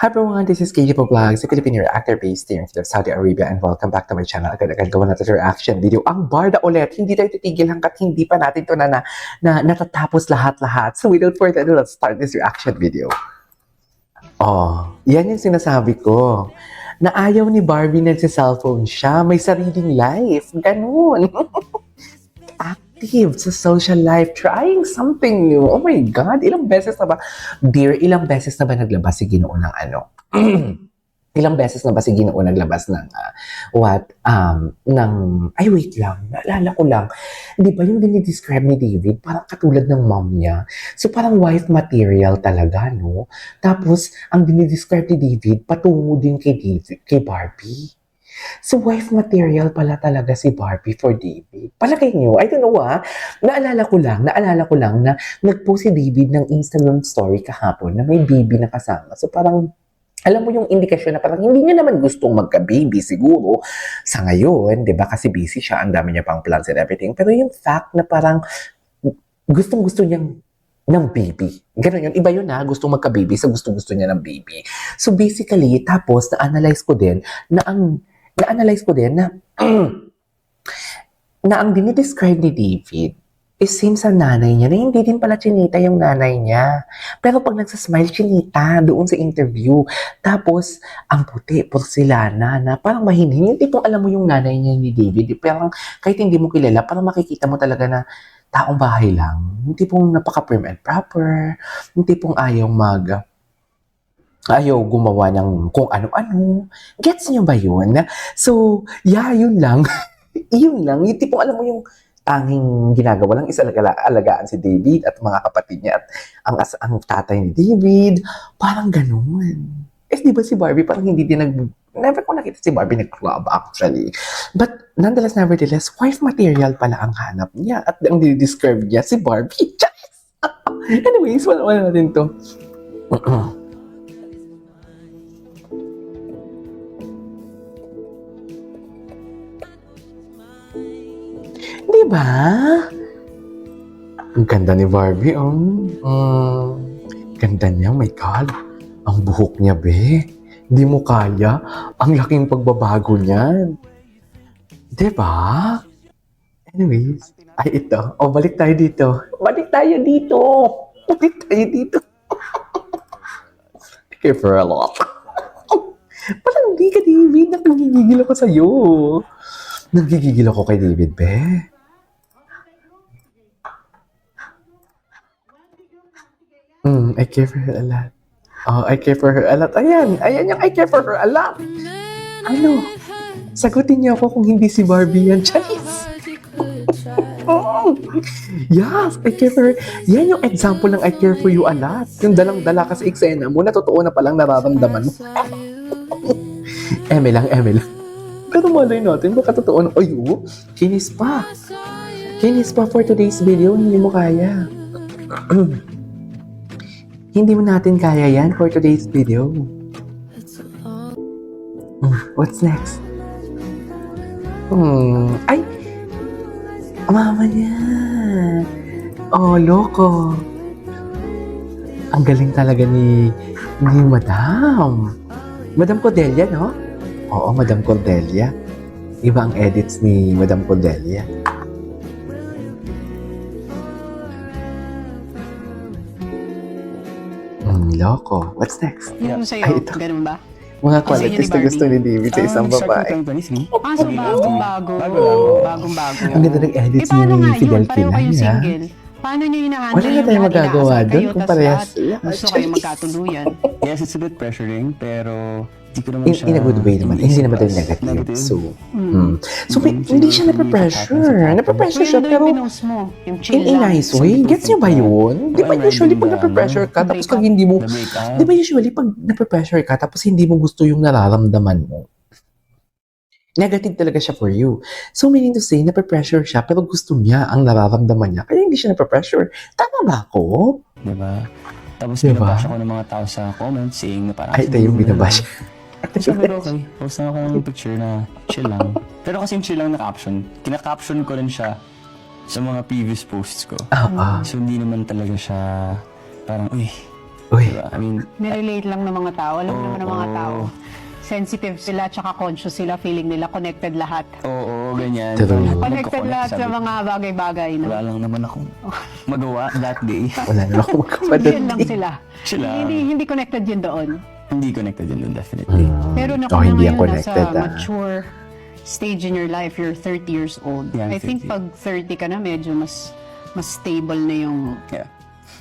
Hi everyone, this is KJ Vlogs, a Filipino actor based here in Saudi Arabia, and welcome back to my channel. Agad-agad gawa natin yung reaction video. Ang Barda ulit, hindi tayo titigil hanggat hindi pa natin ito na natatapos lahat-lahat. So without further ado, let's start this reaction video. Oh, yan yung sinasabi ko. Na ayaw ni Barbie nagsa-cellphone siya, may sariling life. Ganun. Active sa social life, trying something new. Oh my God, ilang beses na ba? Dear, ilang beses na ba naglabas si Ginoo ng ano? Ilang beses na ba si Ginoo naglabas ng ay wait lang, naalala ko lang. Di ba yung dinidescribe ni David, parang katulad ng mom niya. So parang wife material talaga, no? Tapos, ang dinidescribe ni David, patungo din kay Barbie. So, wife material pala talaga si Barbie for David. Palagay niyo, I don't know naalala ko lang na nag-post si David ng Instagram story kahapon na may baby na kasama. So, parang, alam mo yung indikasyon na parang hindi niya naman gustong magka-baby siguro sa ngayon, di ba? Kasi busy siya, ang dami niya pang plans and everything. Pero yung fact na parang gustong-gusto niyang ng baby. Ganun yun. Iba yun gustong magka-baby sa gustong-gusto niya ng baby. So basically, tapos na-analyze ko din na na ang dinidescribe ni David is same sa nanay niya na hindi din pala chinita yung nanay niya. Pero pag nagsasmile, chinita doon sa interview. Tapos, ang puti, porcelana na parang mahinhin. Yung tipong alam mo yung nanay niya ni David, parang kahit hindi mo kilala, parang makikita mo talaga na taong bahay lang. Yung tipong napaka-prim and proper. Yung tipong ayaw gumawa ng kung ano-ano. Gets niyo ba yun? So, yeah, yun lang. Yun lang. Yung tipong alam mo yung tanging ginagawa lang is alagaan si David at mga kapatid niya at ang tatay ni David. Parang ganun. Eh, di ba si Barbie parang hindi din never ko nakita si Barbie nag-club actually. But nevertheless, wife material pala ang hanap niya at ang describe niya si Barbie. Anyways, wala natin to. Diba? Ang ganda ni Barbie, ganda niya, my God. Ang buhok niya, be. Hindi mo kaya. Ang laking pagbabago niyan. Diba? Anyways. Ay, ito. Balik tayo dito. Care for a lot. Parang hindi ka, David. Nagigigil ako sa'yo. Nagigigil ako kay David, be. I care for her a lot. I care for her a lot. Ayan yung I care for her a lot. Ano? Sagutin niyo ako kung hindi si Barbie yan. Charis! Yes, I care for her. Yan yung example ng I care for you a lot. Yung dalang-dala ka sa eksena mo na totoo na palang nararamdaman mo. Eme lang. Pero malay natin, baka totoo na, kinis pa. Kinis pa for today's video, hindi mo kaya. Hindi mo natin kaya yan for today's video. What's next? Ay! Mama niya! Loko! Ang galing talaga ni Madam. Madam Cordelia, no? Oo, Madam Cordelia. Iba ang edits ni Madam Cordelia. Loko. What's next? Yung sa'yo, ganun ba? Mga qualities na gusto ni David sa isang babae. So bagong-bago. Ang ganda ng edits paano ni nga yun? Fidel Pareho Pinay, kayong single. Paano nyo hinahandle Wala na tayong magagawa doon kung parehas sila. Gusto kayo magkatuluyan. Yes, it's a bit pressuring, pero di ko naman siya... In a good way naman. Hindi naman tayo negative. So, hindi siya nape-pressure. Nape-pressure siya, pero in a nice way. Gets niyo ba yun? Di ba usually pag nape-pressure ka, tapos pag hindi mo... Di ba usually pag nape-pressure ka, tapos hindi mo gusto yung nararamdaman mo? Negative talaga siya for you. So, meaning to say, nape-pressure siya, pero gusto niya ang nararamdaman niya. Kaya hindi siya nape-pressure. Tama ba ako? Diba? Tapos Diba? binabash ako ng mga tao sa comments saying na parang... Ay, ito yung binabash. Sabi ko, okay. Post na ako ng picture na chill lang. Pero kasi chill lang na caption. Kina-caption ko rin siya sa mga previous posts ko. So, hindi naman talaga siya parang, uy, Uy, Diba? I mean, Nirelate lang ng mga tao. Alam mo naman ng mga Oo. tao. Sensitive sila, tsaka conscious sila. Feeling nila connected lahat. oo, ganyan. True. Parang Connected nagko-connect, lahat sa sabi ko, mga bagay-bagay. No? Wala lang naman akong magawa that day. wala na ako Yun lang magkapadating. sila. Sila. Hindi connected yun doon. Hindi connected yun doon, definitely. Pero naku Oh, na hindi ngayon, ako connected, nasa mature stage in your life, you're 30 years old. Yeah, I'm I think 30. pag 30 ka na, medyo mas stable na Yeah.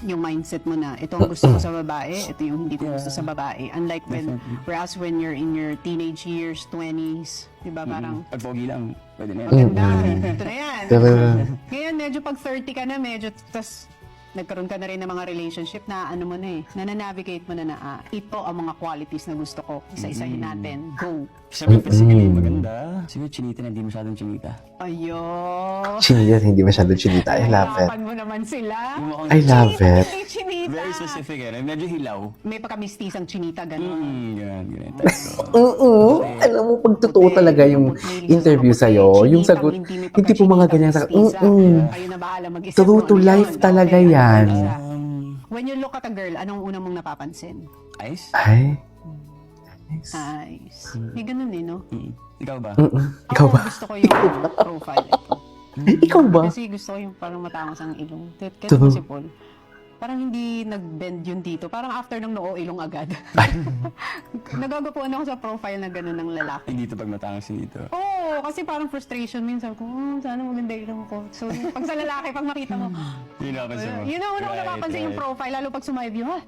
yung mindset mo na ito ang gusto ko sa babae, ito yung hindi ko gusto sa babae. Unlike whereas when you're in your teenage years, 20s, di ba parang Pag pogi lang, pwede na yan. ganda, ito na yan. Pero, Ngayon, medyo pag 30 ka na, medyo, tas nagkaroon ka na rin ng mga relationship na ano mo na nananavigate mo na ito ang mga qualities na gusto ko. Isa-isahin natin. Go! Sabi physically maganda. Siguro chinita na, hindi masyadong chinita. Ayun! chinita, hindi masyado chinita. I love it. Hirapan mo naman sila. Yung mukhang I love it. Hindi chinita. very specific eh. Medyo hilaw. May pagkamistisang chinita, gano'n. Ganyan. Type ko. Oo. Alam mo, pag totoo talaga yung interview sa'yo, yung sagot, hindi po mga ganyan sagot. Kayo na bahala mag-isip. True kung to ano life yun. talaga Okay, yan. ano siya. When you look at a girl, anong unang mong napapansin? Ice? Ay. Nice. Eyes. May ganun eh, no? Ikaw ba? Ikaw ba? Ako, gusto ko yung profile. Ikaw ba? Kasi gusto ko yung parang matangos ang ilong. Kasi True. si Paul, parang hindi nag-bend yun dito. Parang after ng noo, ilong agad. Nagagapuan ako sa profile na gano'n ng lalaki. Ay, dito pag matangos yun dito. Oo, kasi parang frustration minsan ko, sana maganda ilong ko. So, pag sa lalaki, pag makita mo, Yun napansin mo. yun ang una ko Right, napapansin yung right. profile, lalo pag sumiview, ha?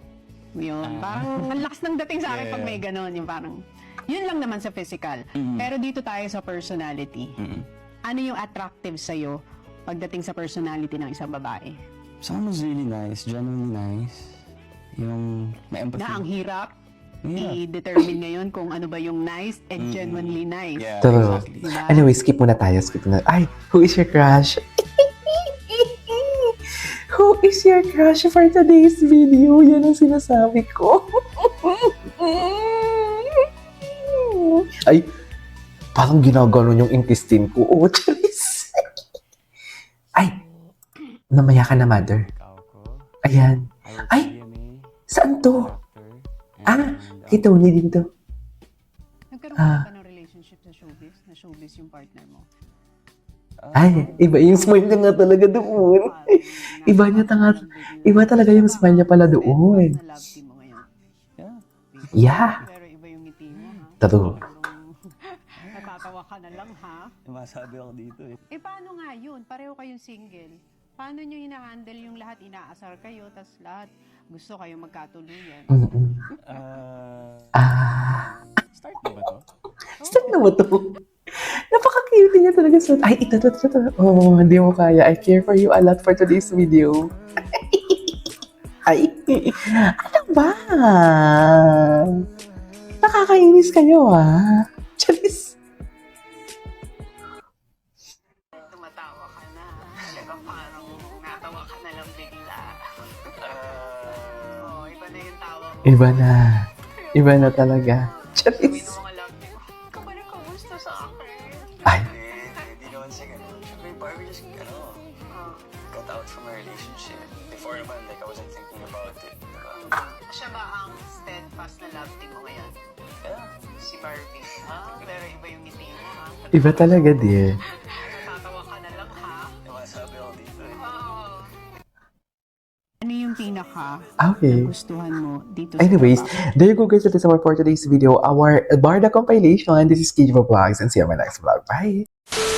Yun, parang ang lakas ng dating sa akin pag may gano'n, yung parang, yun lang naman sa physical. Pero dito tayo sa personality. Ano yung attractive sa'yo pagdating sa personality ng isang babae? Someone was really nice, genuinely nice. Yung may empathy. Na ang hirap Yeah. i-determine ngayon kung ano ba yung nice and genuinely nice. Yeah, True. exactly. Diba? Anyway, skip muna tayo. Skip muna. Ay, who is your crush? Who is your crush for today's video? Yan ang sinasabi ko. Ay, parang ginaganon yung intestine ko. Oh, charis. Ay, namaya ka na, mother. Ayan. Ay, saan to? Ah, kay Tony din to. Nagkaroon ka ba ng relationship sa showbiz? Na showbiz yung partner mo? Ay, iba yung smile niya nga talaga doon. Iba niya iba talaga yung smile niya pala doon. Na love team mo ngayon. Yeah. Pero iba yung ngiti mo, ha? True. Natatawa ka na lang, ha? Masabi ako dito eh. Eh, paano nga yun? Pareho kayong single. Paano nyo hina-handle yung lahat? Inaasar kayo, tas lahat gusto kayo magkatuluyan. Start na ba to? Start na ba to? Napaka-cute niya talaga. Ay, ito. Oh, hindi mo kaya. I care for you a lot for today's video. Ay, ano ba? Nakakainis kayo, ah. Charis. Tumatawa ka na. Talagang parang natawa ka na lang bigla. Iba na yung tawa mo. Iba na talaga. Charis. Mga love team. Kabalik ka gusto sa akin. Ay, Hindi naman siya ganun. Siyempre, Barbie just, got out from a relationship. Before naman, like, I wasn't thinking about it. Diba? Siya ba ang steadfast na love team mo ngayon? Yeah. Si Barbie. Pero iba yung ngiti mo, ha? iba talaga, dear. Natatawa ka na lang, ha? Masabi ako dito eh. Ano yung pinaka Okay. gustuhan mo dito Anyways, sa trabaho? there you go guys. That is our for today's video. Our Barda compilation. This is Kid Vlogs and see you on my next vlog. Bye!